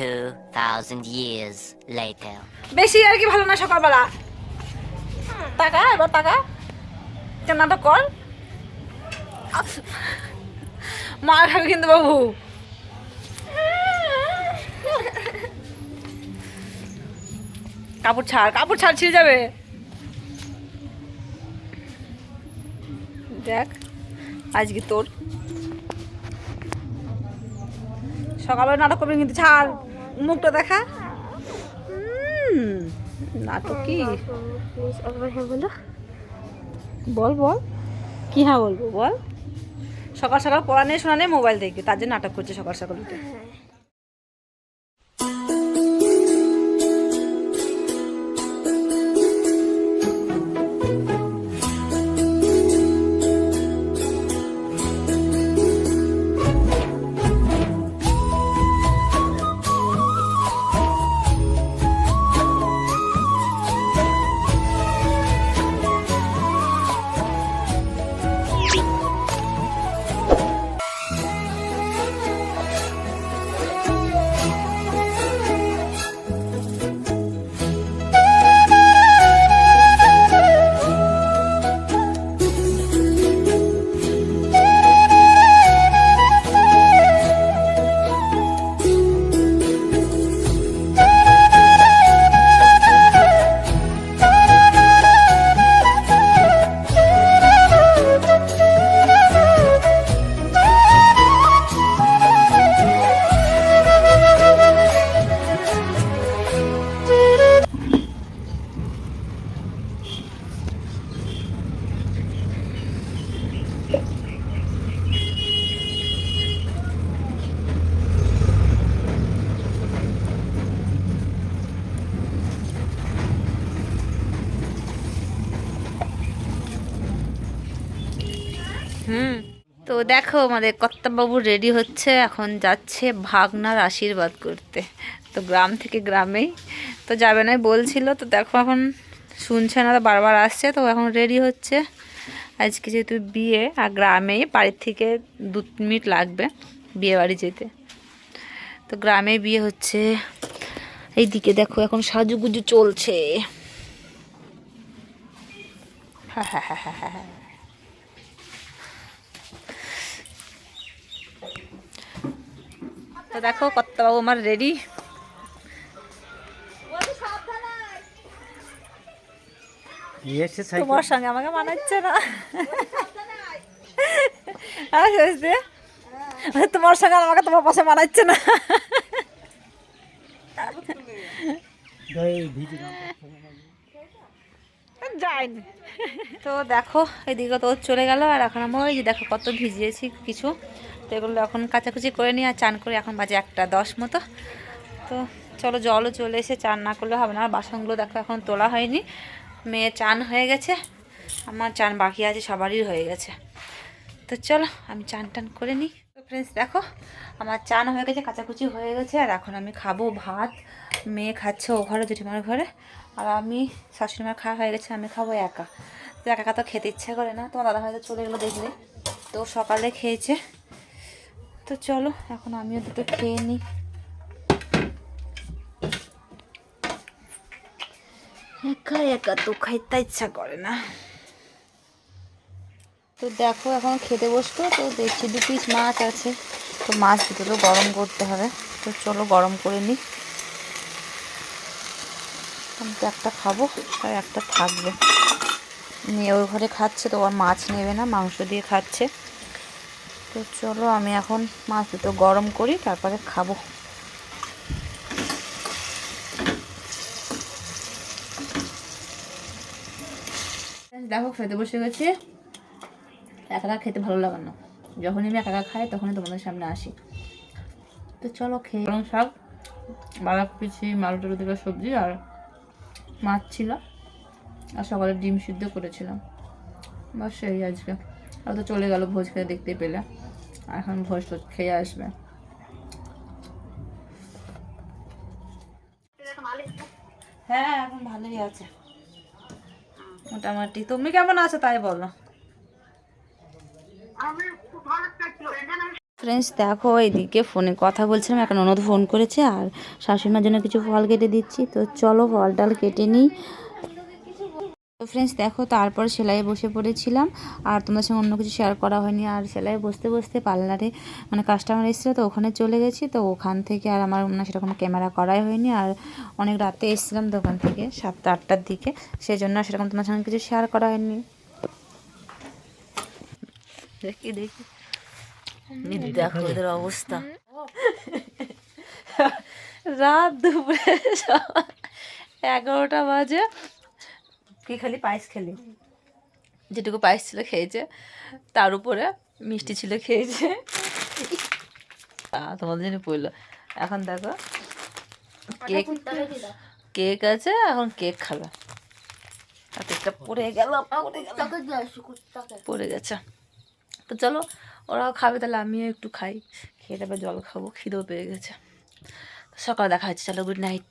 2,000 years later. বেশি আর কি ভালো না সকালবেলা। টাকা এবার টাকা নাটক কর, মার খাবে কিন্তু বাবু। কাপড় ছাড়, কাপড় ছাড়, ছিঁড়ে যাবে। দেখ আজকে তোর সকালবেলা নাটক করবি কিন্তু, ছাড় মুখটা দেখা। নাটক কি বল বল, কি হ্যাঁ বলবো বল। সকাল সকাল পড়া নেই শোনা নেই, মোবাইল দেখবি, তার জন্য নাটক করছে সকাল সকাল উঠে। তো দেখো আমাদের কর্তাবাবু রেডি হচ্ছে, এখন যাচ্ছে ভাগনার আশীর্বাদ করতে। তো গ্রাম থেকে গ্রামেই তো যাবে না বলছিল, তো দেখো এখন শুনছে না, তো বারবার আসছে, তো এখন রেডি হচ্ছে। আজকে যেহেতু বিয়ে আর গ্রামেই, বাড়ির থেকে 2 মিনিট লাগবে বিয়ে বাড়ি যেতে, তো গ্রামে বিয়ে হচ্ছে। এইদিকে দেখো এখন সাজুগুজু চলছে। হ্যাঁ হ্যাঁ হ্যাঁ হ্যাঁ হ্যাঁ। তো দেখো কর্তাবাবু আমার রেডি। তোমার সঙ্গে আমাকে মানাচ্ছে না, তোমার সঙ্গে আমাকে তোমার পাশে মানাচ্ছে না। যায়নি। তো দেখো এদিকে তো চলে গেল, আর এখন আমি ওই যে দেখো কত ভিজিয়েছি কিছু, তো এগুলো এখন কাচাকুচি করে নিই আর চান করে। এখন বাজে 1:10 মতো। তো চলো, জলও চলে এসে, চান না করলে হবে না। আর বাসনগুলো দেখো এখন তোলা হয়নি, মেয়ে চান হয়ে গেছে, আমার চান বাকি আছে, সবারই হয়ে গেছে। তো চলো আমি চান টান করে নিই। তো ফ্রেন্ডস দেখো আমার চান হয়ে গেছে, কাচাকুচি হয়ে গেছে, আর এখন আমি খাবো ভাত। মেয়ে খাচ্ছে ও ঘরে, জেঠিমার ঘরে, আর আমি শাশুড়িমার খাওয়া হয়ে গেছে, আমি খাবো একা। তো একা একা তো খেতে ইচ্ছে করে না, তোমার দাদা হয়তো চলে গেলো দেখলে, তো সকালে খেয়েছে। তো চলো এখন আমিও দুটো খেয়ে নিই। একা একা তো খাইতে ইচ্ছা করে না। তো দেখো এখন খেতে বসবো, তো দেখছি 2 পিস মাছ আছে, তো মাছ দুটো গরম করতে হবে। তো চলো গরম করে নিই। আমি তো একটা খাবো আর একটা থাকবে, মেয়ে ওই ঘরে খাচ্ছে, তো আর মাছ নেবে না, মাংস দিয়ে খাচ্ছে। তো চলো আমি এখন মাছ দুটো গরম করি, তারপরে খাবো। দেখো খেতে বসে গেছি। একা একা খেতে ভালো লাগে না, যখনই আমি একা একা খাই তখনই তোমাদের সামনে আসি। তো চলো খেয়ে। পালং শাক, বাঁধাকপি, আলু টালু থেকে সবজি, আর মাছ ছিল, আর সকালে ডিম সিদ্ধ করেছিলাম, বাস এই আজকে। আর তো চলে গেল ভোজ খেয়ে, দেখতে পেলে, এখন ভোজ টোজ খেয়ে আসবে। হ্যাঁ এখন ভালোই আছে মোটামুটি। তুমি কেমন আছো তাই বলো। ফ্রেন্ডস দেখো এদিকে ফোনে কথা বলছিলাম, এখন ননদ ফোন করেছে আর শাশুড়িমার জন্য কিছু ফল কেটে দিচ্ছি। তো চলো ফল ডাল কেটে নিই। তো ফ্রেন্ডস দেখো তারপর সেলাই বসে পড়েছিলাম, আর তোমাদের সঙ্গে অন্য কিছু শেয়ার করা হয়নি। আর সেলাই বসতে বসতে পার্লারে মানে কাস্টমার এসেছিলো, তো ওখানে চলে গেছি। তো ওখান থেকে আর আমার সেরকম ক্যামেরা করাই হয়নি। আর অনেক রাতে এসেছিলাম দোকান থেকে 7টা-8টার দিকে, সেই জন্য সেরকম তোমার সঙ্গে কিছু শেয়ার করা হয়নি। দেখি দেখি দেখো এদের অবস্থা, রাত দুপুরে 11টা বাজে কি খালি পায়েস খেলি, যেটুকু পায়েস ছিল খেয়েছে, তার উপরে মিষ্টি ছিল খেয়েছে। তোমাদের জন্য পড়লো। এখন দেখো কেক, কেক আছে, এখন কেক খাবে। আর কেকটা পড়ে গেল, পড়ে গেছে। তো চলো ওরাও খাবে, তাহলে আমিও একটু খাই, খেয়ে তারপর জল খাবো, খিদেও পেয়ে গেছে। সকালে দেখা হচ্ছে, চলো গুড নাইট।